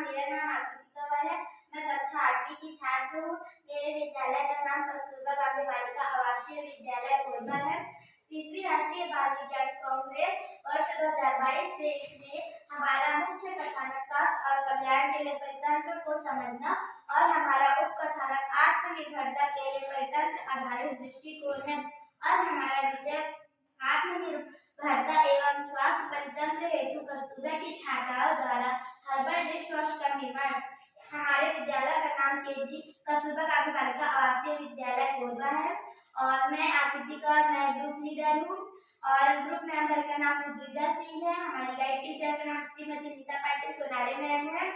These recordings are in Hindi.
मेरा नाम आकृति कंवर है। मैं कक्षा 8वीं की छात्र हूँ। मेरे विद्यालय का नाम कस्तूरबा गांधी बालिका आवासीय विद्यालय कोरबा है। 30वीं राष्ट्रीय बाल विज्ञान कांग्रेस वर्ष 2022-23 में हमारा मुख्य कथानक स्वास्थ्य और कल्याण के लिए परितंत्र को समझना और हमारा उप कथानक आत्मनिर्भरता के लिए परितंत्र आधारित दृष्टिकोण है। और हमारा विषय आत्मनिर्भरता एवं स्वास्थ्य परितंत्र हेतु कस्तूरबा की छात्राओं द्वारा हर्बल डिश वॉश का निर्माण। हमारे विद्यालय का नाम केजी कस्तूरबा गांधी बालिका आवासीय विद्यालय कोरबा है और मैं आकृति का मैं ग्रुप लीडर हूँ और ग्रुप मेंबर का नाम उज्ज्वला सिंह है। हमारी गाइड टीचर का नाम श्रीमती निशा पाटिल सोनारे मैम है।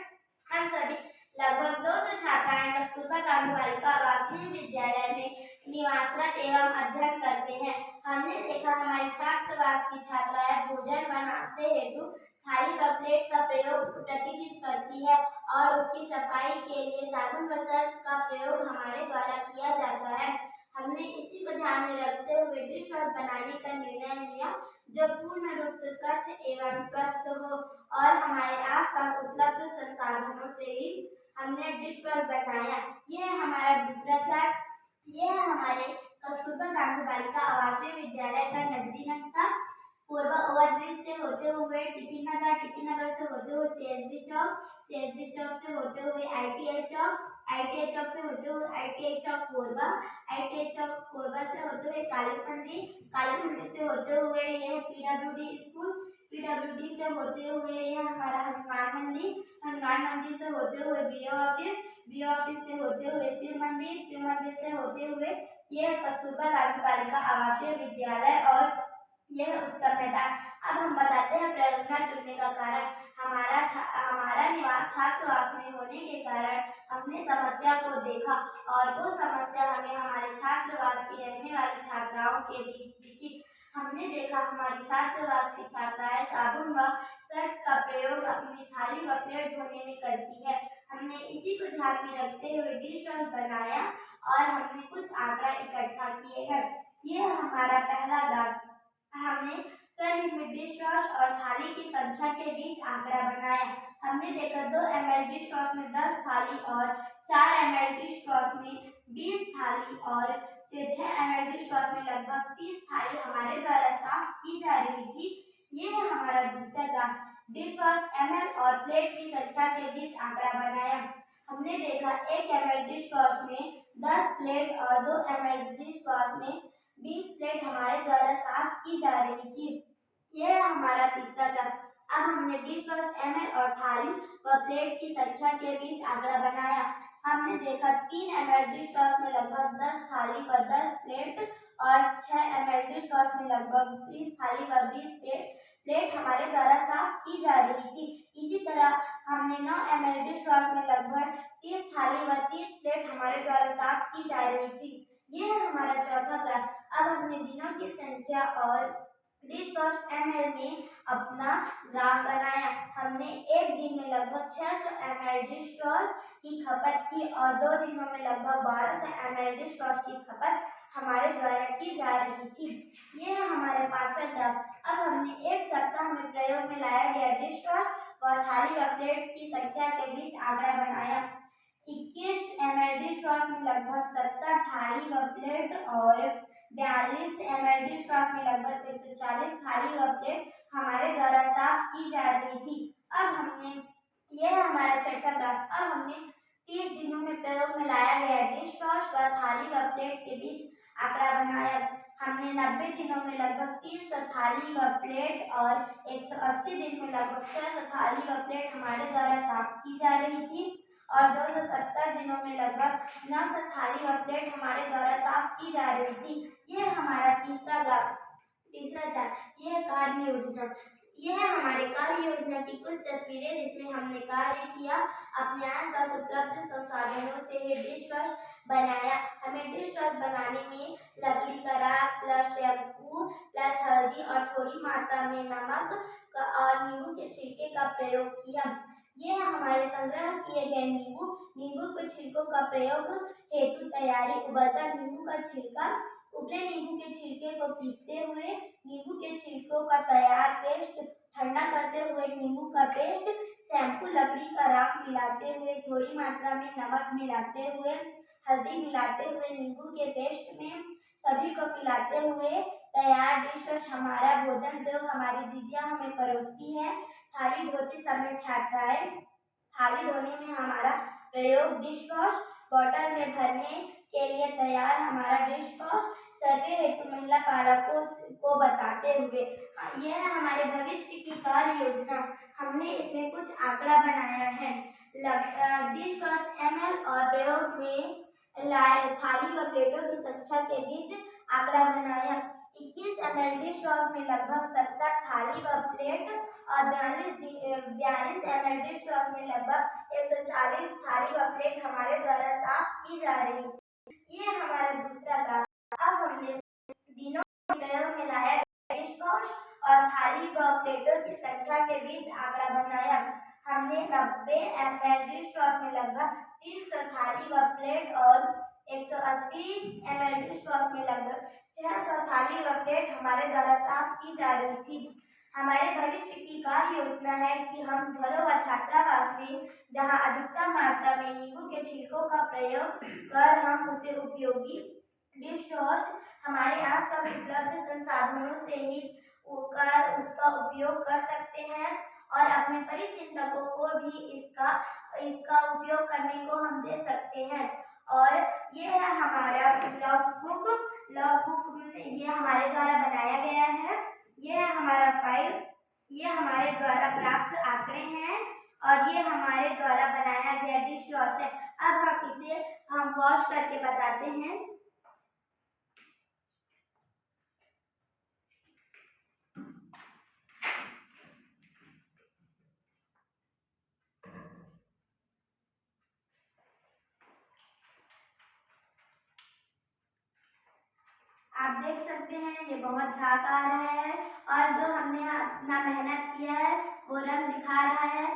हम सभी लगभग 200 छात्राएं कस्तूरबा गांधी बालिका आवासीय विद्यालय में निवासरत एवं अध्ययन करते हैं। हमने देखा हमारी छात्रावास की छात्राएं भोजन व नाश्ते हेतु थाली व प्लेट का प्रयोग प्रतिदिन करती है और उसकी सफाई के लिए साबुन व सर्फ का प्रयोग हमारे द्वारा किया जाता है। हमने इसी को ध्यान में रखते हुए डिश वॉश बनाने का निर्णय लिया जो पूर्ण रूप से स्वच्छ एवं स्वस्थ हो और हमारे आसपास उपलब्ध संसाधनों से ही हमने डिश वॉश बनाया। यह हमारा दूसरा क्लास। यह हमारे कस्तूरबा गांधी बालिका आवासीय विद्यालय का नजरी नक्शा। कोरबा ओवरब्रिज से होते हुए टिफिन नगर से होते हुए सीएसबी चौक से होते हुए आईटीआई चौक से होते हुए आईटीआई चौक कोरबा, आईटीआई चौक कोरबा से होते हुए काली मंदिर से होते हुए यह पीडब्ल्यूडी स्कूल, पीडब्ल्यूडी से होते हुए यह हमारा हनुमान मंदिर से होते हुए बीओ ऑफिस से होते हुए शिव मंदिर से होते हुए यह कस्तूरबा गांधी बालिका आवासीय विद्यालय और यह उसका मैदान। अब हम बताते हैं प्रयोजन चुनने का कारण। हमारा निवास छात्रावास में होने के कारण हमने समस्या को देखा और वो समस्या हमें हमारे छात्रावास की रहने वाली छात्राओं के बीच दिखी। हमने देखा हमारी छात्रावास की छात्राएं साबुन व सर्फ का प्रयोग अपनी थाली व प्लेट धोने में करती है। हमने इसी को ध्यान में रखते हुए डिश वॉश बनाया और हमने कुछ आंकड़ा इकट्ठा किए हैं। यह हमारा पहला ग्राफ। हमने स्वनिर्मित डिश वॉश और थाली की संख्या के बीच आंकड़ा बनाया। हमने देखा 2 ml डिश वॉश में 10 थाली और 4 ml डिश वॉश में 20 थाली और 6 ml डिश वॉश में लगभग 30 थाली हमारे द्वारा साफ की जा रही थी। ये है हमारा दूसरा ग्राफ। डिश वॉश ml और प्लेट की संख्या के बीच आंकड़ा बनाया। हमने देखा 1 ml डिश वॉश में 10 प्लेट और 2 ml डिश वॉश में 20 प्लेट हमारे द्वारा साफ की जा रही थी। यह हमारा तीसरा ग्राफ। अब हमने डिश वॉश ml और थाली व प्लेट की संख्या के बीच आंकड़ा बनाया। हमने देखा 3 ml डिश वॉश में लगभग 10 थाली व 10 प्लेट और 6 ml डिश वॉश में लगभग 20 थाली व 20 प्लेट हमारे द्वारा साफ की जा रही थी। इसी तरह हमने 9 ml डिश वॉश में लगभग 30 थाली व 30 प्लेट हमारे द्वारा साफ की जा रही थी। यह है हमारा चौथा ग्राफ। अब हमने दिनों की संख्या और डिश वॉश ml में अपना ग्राफ बनाया। हमने एक दिन में लगभग 600 ml डिश वॉश की खपत की और 2 दिनों में लगभग 1200 ml डिश वॉश की खपत हमारे द्वारा की जा रही थी। यह है हमारा पांचवा ग्राफ। अब हमने एक सप्ताह में प्रयोग में लाया गया डिश वॉश व थाली व प्लेट की संख्या के बीच आंकड़ा बनाया। 21 ml डिश वॉश में लगभग 70 थाली व प्लेट और 42 ml डिश वॉश में लगभग 140 थाली व प्लेट हमारे द्वारा साफ की जा रही थी। अब हमने यह हमारा छठा ग्राफ। अब हमने 30 दिनों में प्रयोग में लाया गया डिश वॉश व थाली व प्लेट के बीच आंकड़ा बनाया। हमने 90 दिनों में लगभग 300 थाली व प्लेट और 180 दिन में लगभग 600 थाली व प्लेट हमारे द्वारा साफ की जा रही थी और 270 दिनों में लगभग 900 थाली व प्लेट हमारे द्वारा साफ की जा रही थी। यह हमारा तीसरा चार्ट। यह कार्य योजना। यह हमारे कार्य योजना की कुछ तस्वीरें जिसमें हमने कार्य किया, अपने आसपास उपलब्ध संसाधनों से डिश वॉश बनाया। हमें डिश वॉश बनाने में लकड़ी का राख प्लस शैम्पू प्लस हल्दी और थोड़ी मात्रा में नमक और नींबू के छिलके का प्रयोग किया। यह हमारे संग्रह किए गए नींबू के छिलकों का प्रयोग हेतु तैयारी। उबलता नींबू का छिलका। उबले नींबू के छिलके को पीसते हुए नींबू के छिलकों का तैयार पेस्ट। ठंडा करते हुए नींबू का पेस्ट। शैम्पू लकड़ी का राख मिलाते हुए, थोड़ी मात्रा में नमक मिलाते हुए, हल्दी मिलाते हुए, नींबू के पेस्ट में सभी को मिलाते हुए तैयार डिश वॉश हमारा भोजन जो हमारी दीदियाँ हमें परोसती हैं। थाली धोते समय छात्राएं थाली धोने में हमारा प्रयोग डिश वॉश, बॉटल में भरने के लिए तैयार हमारा डिश वॉश सर्वे हेतु महिला पालकों को बताते हुए यह हमारे भविष्य की कार्य योजना। हमने इसमें कुछ आंकड़ा बनाया है। डिश वॉश ml और प्रयोग में लाए थाली व प्लेटों की संख्या के बीच आंकड़ा बनाया। 21 ml डिश वॉश में लगभग 70 थाली व प्लेट और 42 ml डिश वॉश में लगभग 140 थाली व प्लेट हमारे द्वारा साफ की जा रही थी। ये हमारा दूसरा ग्राफ। अब हमने दिनों के प्रयोग में लाया डिश वॉश और थाली व प्लेटों की संख्या के बीच आंकड़ा बनाया। हमने 90 ml डिश वॉश में लगभग 300 थाली व प्लेट और 180 ml डिश वॉश में लगभग 600 थाली व प्लेट हमारे द्वारा साफ की जा रही थी। हमारे भविष्य की कार्य योजना है कि हम घरों व छात्रावास में जहां अधिकतम मात्रा में नींबू के छिलकों का प्रयोग कर हम उसे उपयोगी डिश वॉश हमारे आसपास उपलब्ध संसाधनों से ही उसका उपयोग कर सकते हैं और अपने परिचितों को भी इसका उपयोग करने को हम दे सकते हैं। और ये है हमारा लॉग बुक ये हमारे द्वारा बनाया गया है। ये है हमारा फाइल, ये हमारे द्वारा प्राप्त आंकड़े हैं और ये हमारे द्वारा बनाया गया डिश वॉश है। अब हम इसे वॉश करके बताते हैं। आप देख सकते हैं ये बहुत झाग आ रहा है और जो हमने अपना मेहनत किया है वो रंग दिखा रहा है।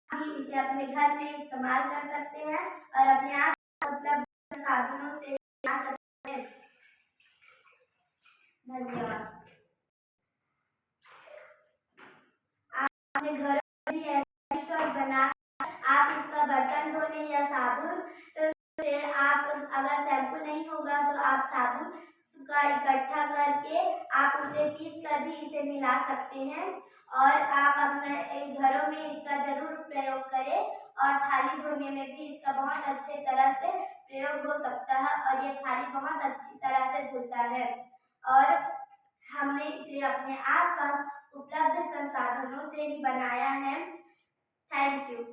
आप इसे अपने घर में इस्तेमाल कर सकते हैं और अपने आस पास उपलब्ध साधनों से बना सकते हैं। धन्यवाद। आप अपने घर में भी ऐसा बना आप इसका बर्तन धोने या साबुन से आप अगर शैम्पू नहीं होगा तो आप साबुन का इकट्ठा करके आप उसे पीस कर भी इसे मिला सकते हैं और आप अपने घरों में इसका जरूर प्रयोग करें और थाली धोने में भी इसका बहुत अच्छे तरह से प्रयोग हो सकता है और यह थाली बहुत अच्छी तरह से धुलता है और हमने इसे अपने आसपास उपलब्ध संसाधनों से ही बनाया है। Thank you.